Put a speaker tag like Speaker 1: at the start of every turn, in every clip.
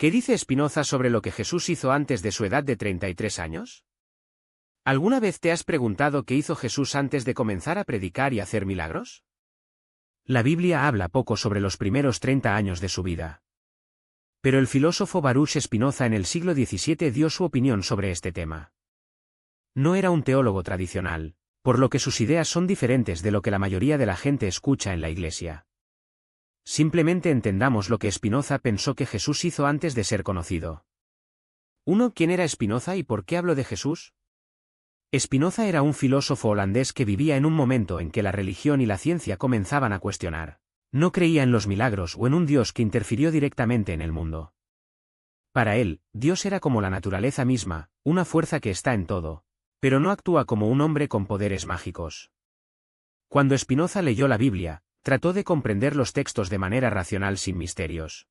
Speaker 1: ¿Qué dice Spinoza sobre lo que Jesús hizo antes de su edad de 33 años? ¿Alguna vez te has preguntado qué hizo Jesús antes de comenzar a predicar y hacer milagros? La Biblia habla poco sobre los primeros 30 años de su vida. Pero el filósofo Baruch Spinoza en el siglo XVII dio su opinión sobre este tema. No era un teólogo tradicional, por lo que sus ideas son diferentes de lo que la mayoría de la gente escucha en la Iglesia. Simplemente entendamos lo que Spinoza pensó que Jesús hizo antes de ser conocido. 1. ¿Quién era Spinoza y por qué hablo de Jesús? Spinoza era un filósofo holandés que vivía en un momento en que la religión y la ciencia comenzaban a cuestionar. No creía en los milagros o en un Dios que interfirió directamente en el mundo. Para él, Dios era como la naturaleza misma, una fuerza que está en todo, pero no actúa como un hombre con poderes mágicos. Cuando Spinoza leyó la Biblia, trató de comprender los textos de manera racional sin misterios.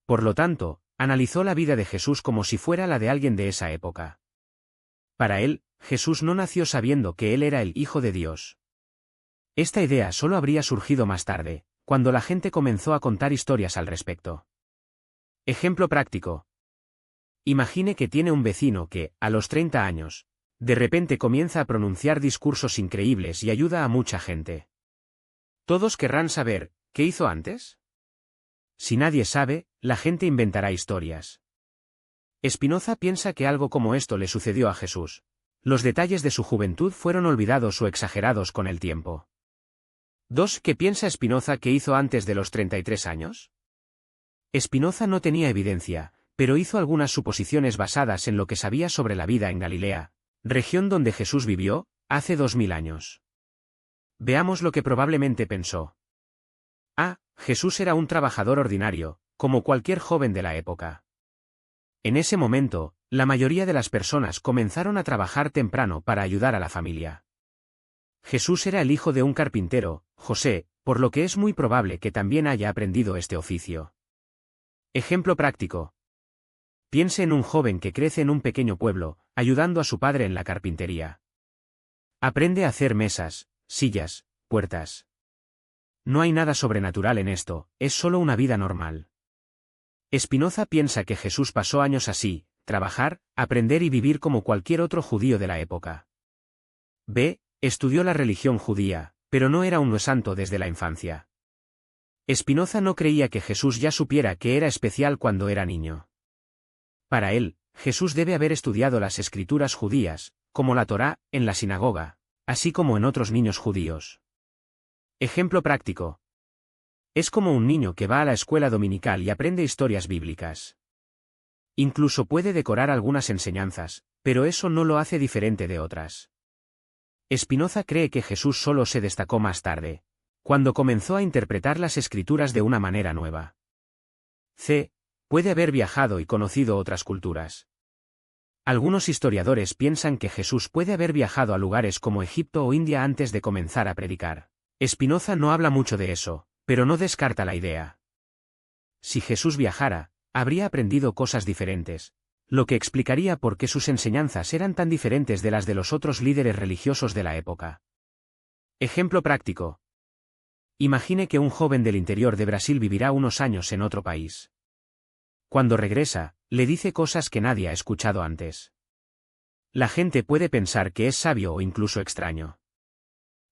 Speaker 1: Por lo tanto, analizó la vida de Jesús como si fuera la de alguien de esa época. Para él, Jesús no nació sabiendo que él era el Hijo de Dios. Esta idea solo habría surgido más tarde, cuando la gente comenzó a contar historias al respecto. Ejemplo práctico. Imagine que tiene un vecino que, a los 30 años, de repente comienza a pronunciar discursos increíbles y ayuda a mucha gente. Todos querrán saber, ¿qué hizo antes? Si nadie sabe, la gente inventará historias. Spinoza piensa que algo como esto le sucedió a Jesús. Los detalles de su juventud fueron olvidados o exagerados con el tiempo. 2. ¿Qué piensa Spinoza que hizo antes de los 33 años? Spinoza no tenía evidencia, pero hizo algunas suposiciones basadas en lo que sabía sobre la vida en Galilea, región donde Jesús vivió, hace 2000 años. Veamos lo que probablemente pensó. A. Jesús era un trabajador ordinario, como cualquier joven de la época. En ese momento, la mayoría de las personas comenzaron a trabajar temprano para ayudar a la familia. Jesús era el hijo de un carpintero, José, por lo que es muy probable que también haya aprendido este oficio. Ejemplo práctico. Piense en un joven que crece en un pequeño pueblo, ayudando a su padre en la carpintería. Aprende a hacer mesas, sillas, puertas. No hay nada sobrenatural en esto, es solo una vida normal. Spinoza piensa que Jesús pasó años así, trabajar, aprender y vivir como cualquier otro judío de la época. B. Estudió la religión judía, pero no era un santo desde la infancia. Spinoza no creía que Jesús ya supiera que era especial cuando era niño. Para él, Jesús debe haber estudiado las escrituras judías, como la Torá, en la sinagoga, así como en otros niños judíos. Ejemplo práctico. Es como un niño que va a la escuela dominical y aprende historias bíblicas. Incluso puede decorar algunas enseñanzas, pero eso no lo hace diferente de otras. Spinoza cree que Jesús solo se destacó más tarde, cuando comenzó a interpretar las escrituras de una manera nueva. C. Puede haber viajado y conocido otras culturas. Algunos historiadores piensan que Jesús puede haber viajado a lugares como Egipto o India antes de comenzar a predicar. Spinoza no habla mucho de eso, pero no descarta la idea. Si Jesús viajara, habría aprendido cosas diferentes, lo que explicaría por qué sus enseñanzas eran tan diferentes de las de los otros líderes religiosos de la época. Ejemplo práctico. Imagine que un joven del interior de Brasil vivirá unos años en otro país. Cuando regresa, le dice cosas que nadie ha escuchado antes. La gente puede pensar que es sabio o incluso extraño.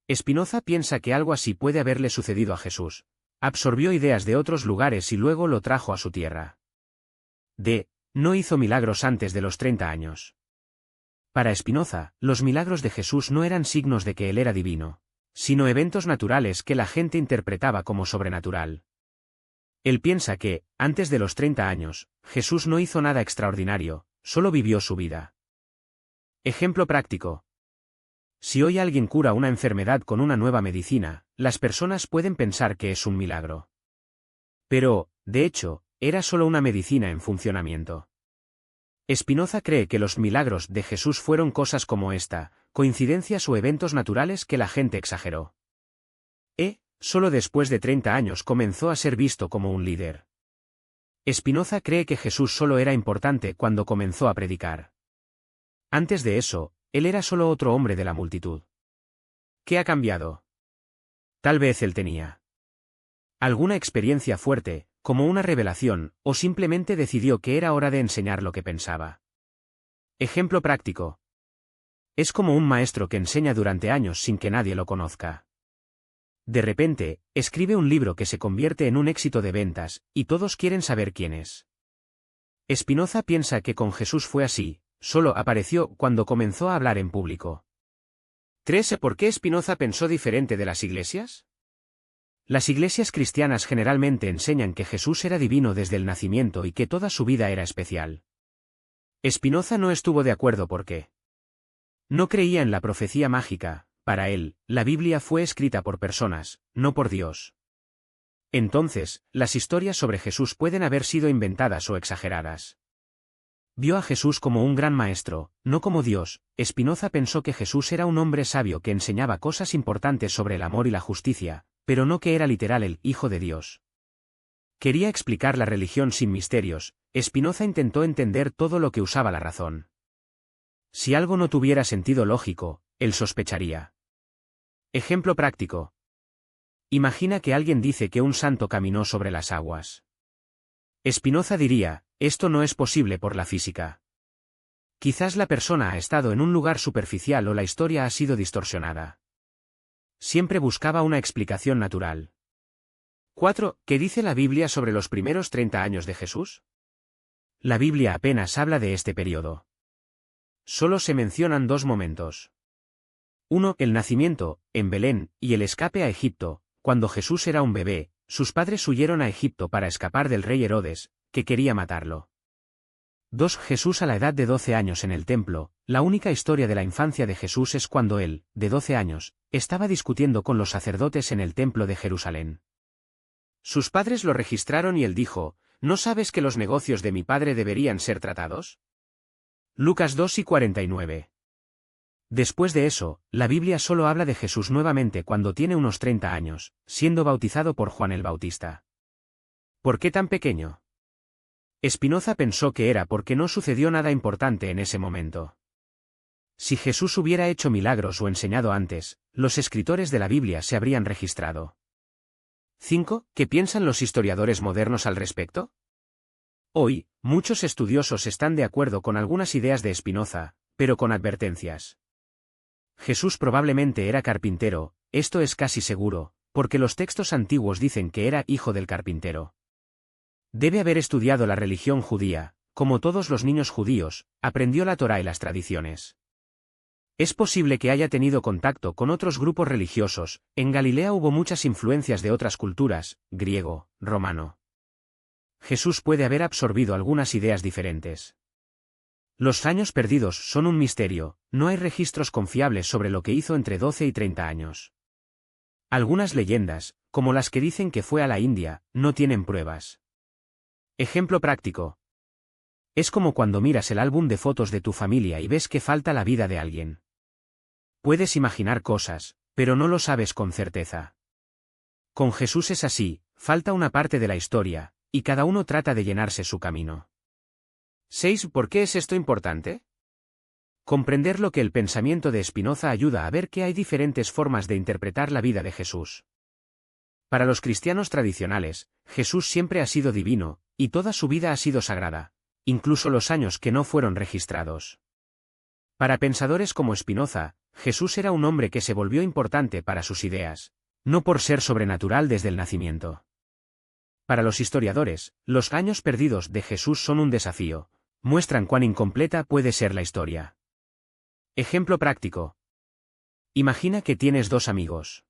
Speaker 1: Spinoza piensa que algo así puede haberle sucedido a Jesús. Absorbió ideas de otros lugares y luego lo trajo a su tierra. D. No hizo milagros antes de los 30 años. Para Spinoza, los milagros de Jesús no eran signos de que él era divino, sino eventos naturales que la gente interpretaba como sobrenatural. Él piensa que, antes de los 30 años, Jesús no hizo nada extraordinario, solo vivió su vida. Ejemplo práctico. Si hoy alguien cura una enfermedad con una nueva medicina, las personas pueden pensar que es un milagro. Pero, de hecho, era solo una medicina en funcionamiento. Spinoza cree que los milagros de Jesús fueron cosas como esta, coincidencias o eventos naturales que la gente exageró. Solo después de 30 años comenzó a ser visto como un líder. Spinoza cree que Jesús solo era importante cuando comenzó a predicar. Antes de eso, él era solo otro hombre de la multitud. ¿Qué ha cambiado? Tal vez él tenía alguna experiencia fuerte, como una revelación, o simplemente decidió que era hora de enseñar lo que pensaba. Ejemplo práctico. Es como un maestro que enseña durante años sin que nadie lo conozca. De repente, escribe un libro que se convierte en un éxito de ventas, y todos quieren saber quién es. Spinoza piensa que con Jesús fue así, solo apareció cuando comenzó a hablar en público. 3. ¿Por qué Spinoza pensó diferente de las iglesias? Las iglesias cristianas generalmente enseñan que Jesús era divino desde el nacimiento y que toda su vida era especial. Spinoza no estuvo de acuerdo porque no creía en la profecía mágica. Para él, la Biblia fue escrita por personas, no por Dios. Entonces, las historias sobre Jesús pueden haber sido inventadas o exageradas. Vio a Jesús como un gran maestro, no como Dios. Spinoza pensó que Jesús era un hombre sabio que enseñaba cosas importantes sobre el amor y la justicia, pero no que era literal el Hijo de Dios. Quería explicar la religión sin misterios. Spinoza intentó entender todo lo que usaba la razón. Si algo no tuviera sentido lógico, él sospecharía. Ejemplo práctico. Imagina que alguien dice que un santo caminó sobre las aguas. Spinoza diría, esto no es posible por la física. Quizás la persona ha estado en un lugar superficial o la historia ha sido distorsionada. Siempre buscaba una explicación natural. 4. ¿Qué dice la Biblia sobre los primeros 30 años de Jesús? La Biblia apenas habla de este periodo. Solo se mencionan dos momentos. 1. El nacimiento, en Belén, y el escape a Egipto. Cuando Jesús era un bebé, sus padres huyeron a Egipto para escapar del rey Herodes, que quería matarlo. 2. Jesús a la edad de 12 años en el templo. La única historia de la infancia de Jesús es cuando él, de 12 años, estaba discutiendo con los sacerdotes en el templo de Jerusalén. Sus padres lo registraron y él dijo, ¿no sabes que los negocios de mi padre deberían ser tratados? Lucas 2:49. Después de eso, la Biblia solo habla de Jesús nuevamente cuando tiene unos 30 años, siendo bautizado por Juan el Bautista. ¿Por qué tan pequeño? Spinoza pensó que era porque no sucedió nada importante en ese momento. Si Jesús hubiera hecho milagros o enseñado antes, los escritores de la Biblia se habrían registrado. 5. ¿Qué piensan los historiadores modernos al respecto? Hoy, muchos estudiosos están de acuerdo con algunas ideas de Spinoza, pero con advertencias. Jesús probablemente era carpintero, esto es casi seguro, porque los textos antiguos dicen que era hijo del carpintero. Debe haber estudiado la religión judía, como todos los niños judíos, aprendió la Torá y las tradiciones. Es posible que haya tenido contacto con otros grupos religiosos. En Galilea hubo muchas influencias de otras culturas, griego, romano. Jesús puede haber absorbido algunas ideas diferentes. Los años perdidos son un misterio, no hay registros confiables sobre lo que hizo entre 12 y 30 años. Algunas leyendas, como las que dicen que fue a la India, no tienen pruebas. Ejemplo práctico. Es como cuando miras el álbum de fotos de tu familia y ves que falta la vida de alguien. Puedes imaginar cosas, pero no lo sabes con certeza. Con Jesús es así, falta una parte de la historia, y cada uno trata de llenarse su camino. 6. ¿Por qué es esto importante? Comprender lo que el pensamiento de Spinoza ayuda a ver que hay diferentes formas de interpretar la vida de Jesús. Para los cristianos tradicionales, Jesús siempre ha sido divino, y toda su vida ha sido sagrada, incluso los años que no fueron registrados. Para pensadores como Spinoza, Jesús era un hombre que se volvió importante para sus ideas, no por ser sobrenatural desde el nacimiento. Para los historiadores, los años perdidos de Jesús son un desafío, muestran cuán incompleta puede ser la historia. Ejemplo práctico. Imagina que tienes dos amigos.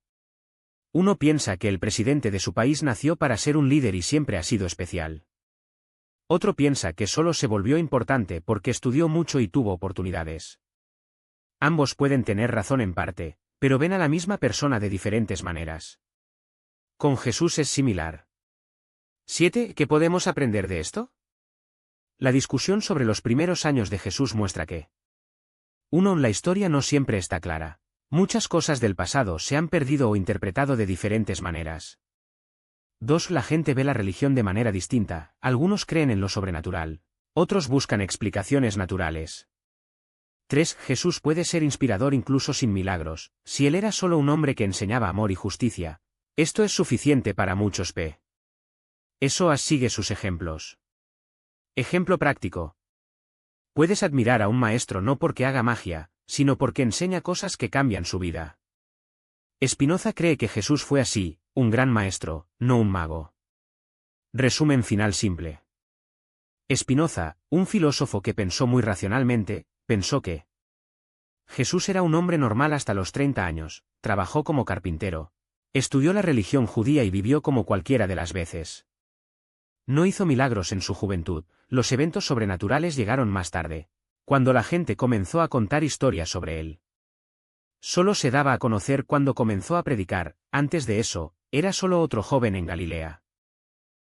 Speaker 1: Uno piensa que el presidente de su país nació para ser un líder y siempre ha sido especial. Otro piensa que solo se volvió importante porque estudió mucho y tuvo oportunidades. Ambos pueden tener razón en parte, pero ven a la misma persona de diferentes maneras. Con Jesús es similar. 7. ¿Qué podemos aprender de esto? La discusión sobre los primeros años de Jesús muestra que 1. La historia no siempre está clara. Muchas cosas del pasado se han perdido o interpretado de diferentes maneras. 2. La gente ve la religión de manera distinta, algunos creen en lo sobrenatural, otros buscan explicaciones naturales. 3. Jesús puede ser inspirador incluso sin milagros, si él era solo un hombre que enseñaba amor y justicia. Esto es suficiente para muchos. Eso sigue sus ejemplos. Ejemplo práctico. Puedes admirar a un maestro no porque haga magia, sino porque enseña cosas que cambian su vida. Spinoza cree que Jesús fue así, un gran maestro, no un mago. Resumen final simple. Spinoza, un filósofo que pensó muy racionalmente, pensó que Jesús era un hombre normal hasta los 30 años, trabajó como carpintero, estudió la religión judía y vivió como cualquiera de las veces. No hizo milagros en su juventud, los eventos sobrenaturales llegaron más tarde, cuando la gente comenzó a contar historias sobre él. Solo se daba a conocer cuando comenzó a predicar, antes de eso, era solo otro joven en Galilea.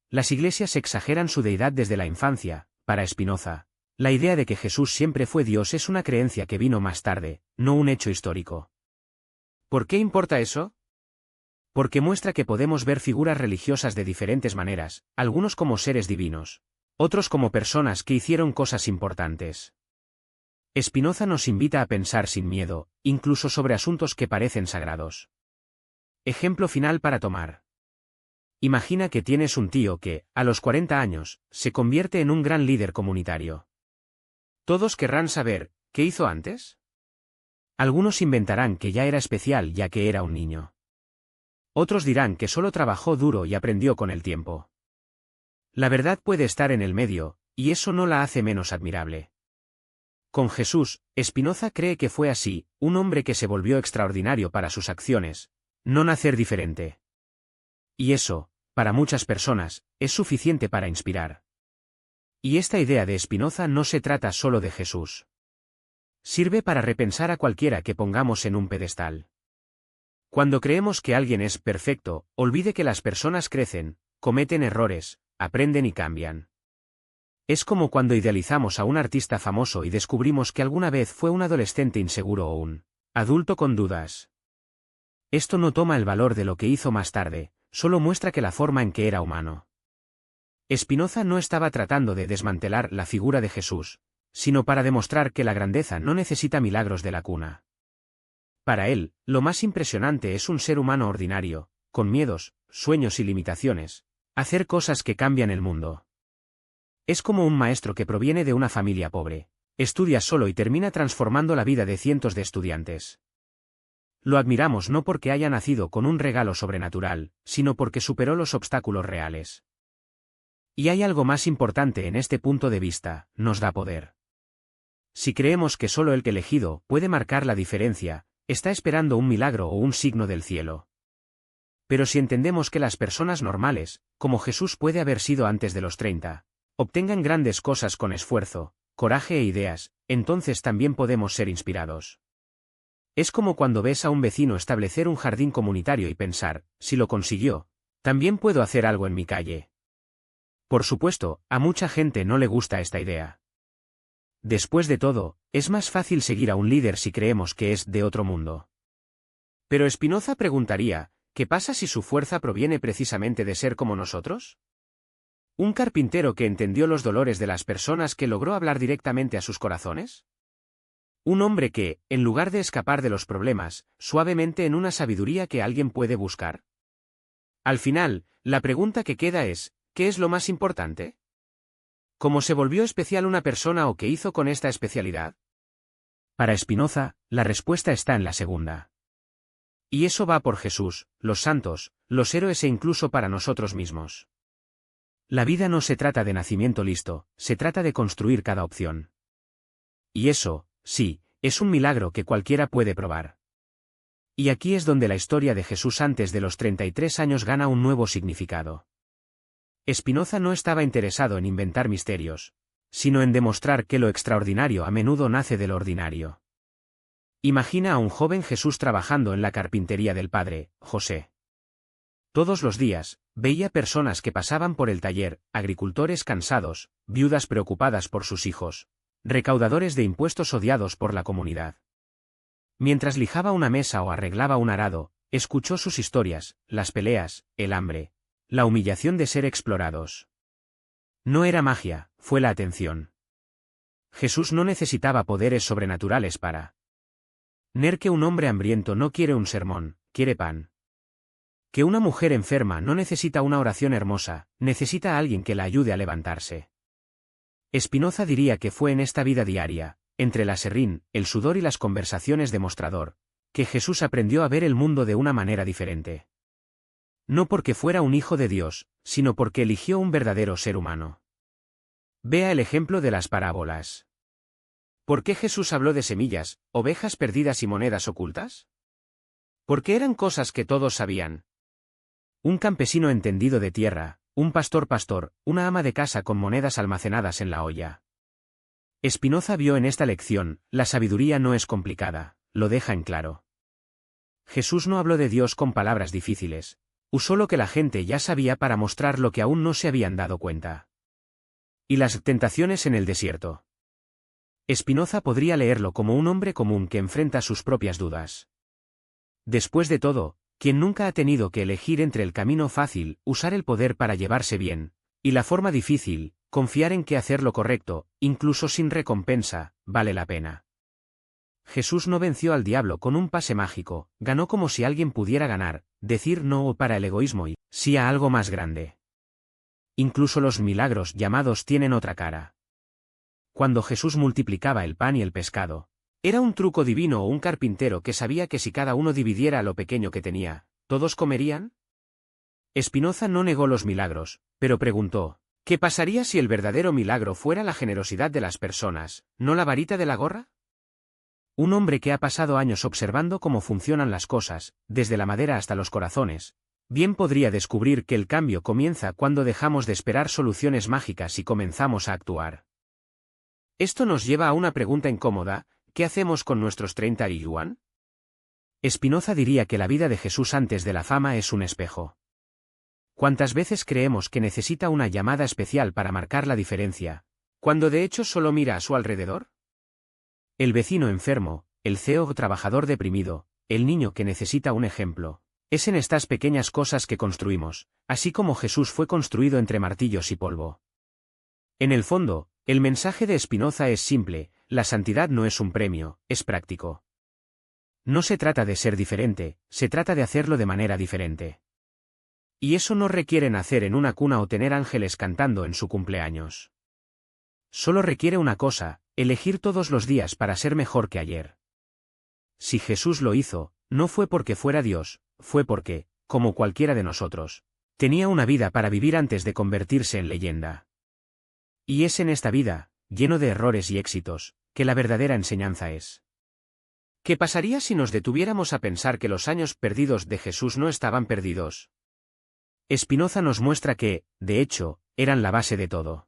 Speaker 1: Las iglesias exageran su deidad desde la infancia. Para Spinoza, la idea de que Jesús siempre fue Dios es una creencia que vino más tarde, no un hecho histórico. ¿Por qué importa eso? Porque muestra que podemos ver figuras religiosas de diferentes maneras, algunos como seres divinos, otros como personas que hicieron cosas importantes. Spinoza nos invita a pensar sin miedo, incluso sobre asuntos que parecen sagrados. Ejemplo final para tomar. Imagina que tienes un tío que, a los 40 años, se convierte en un gran líder comunitario. Todos querrán saber, ¿qué hizo antes? Algunos inventarán que ya era especial ya que era un niño. Otros dirán que solo trabajó duro y aprendió con el tiempo. La verdad puede estar en el medio, y eso no la hace menos admirable. Con Jesús, Spinoza cree que fue así, un hombre que se volvió extraordinario para sus acciones, no nacer diferente. Y eso, para muchas personas, es suficiente para inspirar. Y esta idea de Spinoza no se trata solo de Jesús. Sirve para repensar a cualquiera que pongamos en un pedestal. Cuando creemos que alguien es perfecto, olvide que las personas crecen, cometen errores, aprenden y cambian. Es como cuando idealizamos a un artista famoso y descubrimos que alguna vez fue un adolescente inseguro o un adulto con dudas. Esto no toma el valor de lo que hizo más tarde, solo muestra que la forma en que era humano. Spinoza no estaba tratando de desmantelar la figura de Jesús, sino para demostrar que la grandeza no necesita milagros de la cuna. Para él, lo más impresionante es un ser humano ordinario, con miedos, sueños y limitaciones, hacer cosas que cambian el mundo. Es como un maestro que proviene de una familia pobre, estudia solo y termina transformando la vida de cientos de estudiantes. Lo admiramos no porque haya nacido con un regalo sobrenatural, sino porque superó los obstáculos reales. Y hay algo más importante en este punto de vista, nos da poder. Si creemos que solo el que elegido puede marcar la diferencia, está esperando un milagro o un signo del cielo. Pero si entendemos que las personas normales, como Jesús puede haber sido antes de los 30, obtengan grandes cosas con esfuerzo, coraje e ideas, entonces también podemos ser inspirados. Es como cuando ves a un vecino establecer un jardín comunitario y pensar, si lo consiguió, también puedo hacer algo en mi calle. Por supuesto, a mucha gente no le gusta esta idea. Después de todo, es más fácil seguir a un líder si creemos que es de otro mundo. Pero Spinoza preguntaría, ¿qué pasa si su fuerza proviene precisamente de ser como nosotros? ¿Un carpintero que entendió los dolores de las personas que logró hablar directamente a sus corazones? Un hombre que, en lugar de escapar de los problemas, suavemente en una sabiduría que alguien puede buscar. Al final, la pregunta que queda es, ¿qué es lo más importante? ¿Cómo se volvió especial una persona o qué hizo con esta especialidad? Para Spinoza, la respuesta está en la segunda. Y eso va por Jesús, los santos, los héroes e incluso para nosotros mismos. La vida no se trata de nacimiento listo, se trata de construir cada opción. Y eso, sí, es un milagro que cualquiera puede probar. Y aquí es donde la historia de Jesús antes de los 33 años gana un nuevo significado. Spinoza no estaba interesado en inventar misterios, sino en demostrar que lo extraordinario a menudo nace de lo ordinario. Imagina a un joven Jesús trabajando en la carpintería del padre, José. Todos los días, veía personas que pasaban por el taller, agricultores cansados, viudas preocupadas por sus hijos, recaudadores de impuestos odiados por la comunidad. Mientras lijaba una mesa o arreglaba un arado, escuchó sus historias, las peleas, el hambre, la humillación de ser explorados. No era magia, fue la atención. Jesús no necesitaba poderes sobrenaturales para. Que un hombre hambriento no quiere un sermón, quiere pan. Que una mujer enferma no necesita una oración hermosa, necesita a alguien que la ayude a levantarse. Spinoza diría que fue en esta vida diaria, entre la serrín, el sudor y las conversaciones de mostrador, que Jesús aprendió a ver el mundo de una manera diferente. No porque fuera un hijo de Dios, sino porque eligió un verdadero ser humano. Vea el ejemplo de las parábolas. ¿Por qué Jesús habló de semillas, ovejas perdidas y monedas ocultas? Porque eran cosas que todos sabían. Un campesino entendido de tierra, un pastor, una ama de casa con monedas almacenadas en la olla. Spinoza vio en esta lección, la sabiduría no es complicada, lo deja en claro. Jesús no habló de Dios con palabras difíciles, usó lo que la gente ya sabía para mostrar lo que aún no se habían dado cuenta. Y las tentaciones en el desierto. Spinoza podría leerlo como un hombre común que enfrenta sus propias dudas. Después de todo, quien nunca ha tenido que elegir entre el camino fácil, usar el poder para llevarse bien, y la forma difícil, confiar en que hacer lo correcto, incluso sin recompensa, vale la pena. Jesús no venció al diablo con un pase mágico, ganó como si alguien pudiera ganar, decir no para el egoísmo y sí a algo más grande. Incluso los milagros llamados tienen otra cara. Cuando Jesús multiplicaba el pan y el pescado, ¿era un truco divino o un carpintero que sabía que si cada uno dividiera lo pequeño que tenía, todos comerían? Spinoza no negó los milagros, pero preguntó, ¿qué pasaría si el verdadero milagro fuera la generosidad de las personas, no la varita de la gorra? Un hombre que ha pasado años observando cómo funcionan las cosas, desde la madera hasta los corazones, bien podría descubrir que el cambio comienza cuando dejamos de esperar soluciones mágicas y comenzamos a actuar. Esto nos lleva a una pregunta incómoda: ¿qué hacemos con nuestros 30 yuan? Spinoza diría que la vida de Jesús antes de la fama es un espejo. ¿Cuántas veces creemos que necesita una llamada especial para marcar la diferencia, cuando de hecho solo mira a su alrededor? El vecino enfermo, el CEO trabajador deprimido, el niño que necesita un ejemplo. Es en estas pequeñas cosas que construimos, así como Jesús fue construido entre martillos y polvo. En el fondo, el mensaje de Spinoza es simple: la santidad no es un premio, es práctico. No se trata de ser diferente, se trata de hacerlo de manera diferente. Y eso no requiere nacer en una cuna o tener ángeles cantando en su cumpleaños. Solo requiere una cosa: elegir todos los días para ser mejor que ayer. Si Jesús lo hizo, no fue porque fuera Dios, fue porque, como cualquiera de nosotros, tenía una vida para vivir antes de convertirse en leyenda. Y es en esta vida, lleno de errores y éxitos, que la verdadera enseñanza es. ¿Qué pasaría si nos detuviéramos a pensar que los años perdidos de Jesús no estaban perdidos? Spinoza nos muestra que, de hecho, eran la base de todo.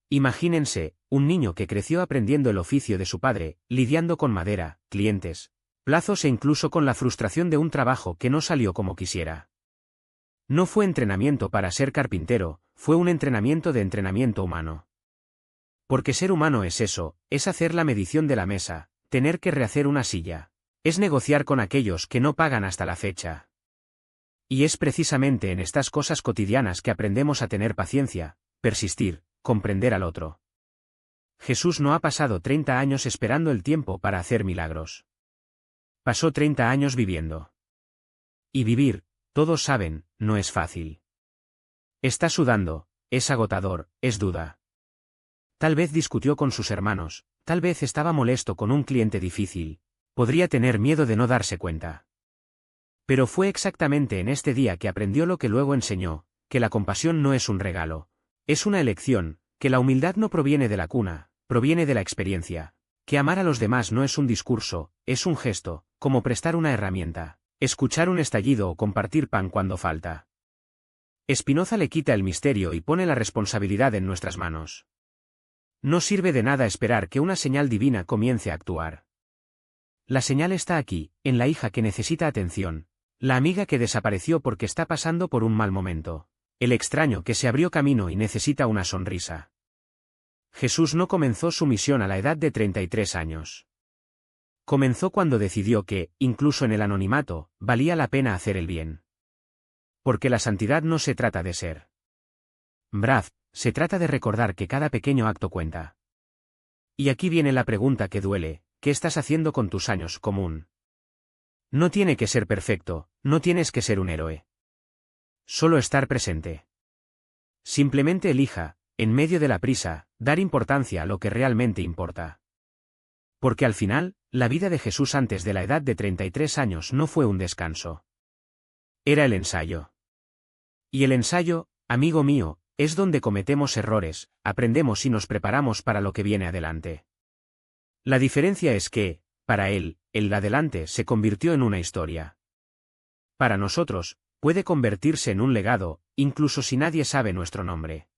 Speaker 1: Imagínense, un niño que creció aprendiendo el oficio de su padre, lidiando con madera, clientes, plazos e incluso con la frustración de un trabajo que no salió como quisiera. No fue entrenamiento para ser carpintero, fue un entrenamiento de entrenamiento humano. Porque ser humano es eso, es hacer la medición de la mesa, tener que rehacer una silla, es negociar con aquellos que no pagan hasta la fecha. Y es precisamente en estas cosas cotidianas que aprendemos a tener paciencia, persistir, comprender al otro. Jesús no ha pasado 30 años esperando el tiempo para hacer milagros. Pasó 30 años viviendo. Y vivir, todos saben, no es fácil. Está sudando, es agotador, es duda. Tal vez discutió con sus hermanos, tal vez estaba molesto con un cliente difícil, podría tener miedo de no darse cuenta. Pero fue exactamente en este día que aprendió lo que luego enseñó, que la compasión no es un regalo, es una elección, que la humildad no proviene de la cuna, proviene de la experiencia, que amar a los demás no es un discurso, es un gesto, como prestar una herramienta, escuchar un estallido o compartir pan cuando falta. Spinoza le quita el misterio y pone la responsabilidad en nuestras manos. No sirve de nada esperar que una señal divina comience a actuar. La señal está aquí, en la hija que necesita atención, la amiga que desapareció porque está pasando por un mal momento, el extraño que se abrió camino y necesita una sonrisa. Jesús no comenzó su misión a la edad de 33 años. Comenzó cuando decidió que, incluso en el anonimato, valía la pena hacer el bien. Porque la santidad no se trata de ser brave, se trata de recordar que cada pequeño acto cuenta. Y aquí viene la pregunta que duele: ¿qué estás haciendo con tus años común? No tiene que ser perfecto, no tienes que ser un héroe. solo estar presente. Simplemente elija, en medio de la prisa, dar importancia a lo que realmente importa. Porque al final, la vida de Jesús antes de la edad de 33 años no fue un descanso. Era el ensayo. Y el ensayo, amigo mío, es donde cometemos errores, aprendemos y nos preparamos para lo que viene adelante. La diferencia es que, para él, el adelante se convirtió en una historia. Para nosotros, puede convertirse en un legado, incluso si nadie sabe nuestro nombre.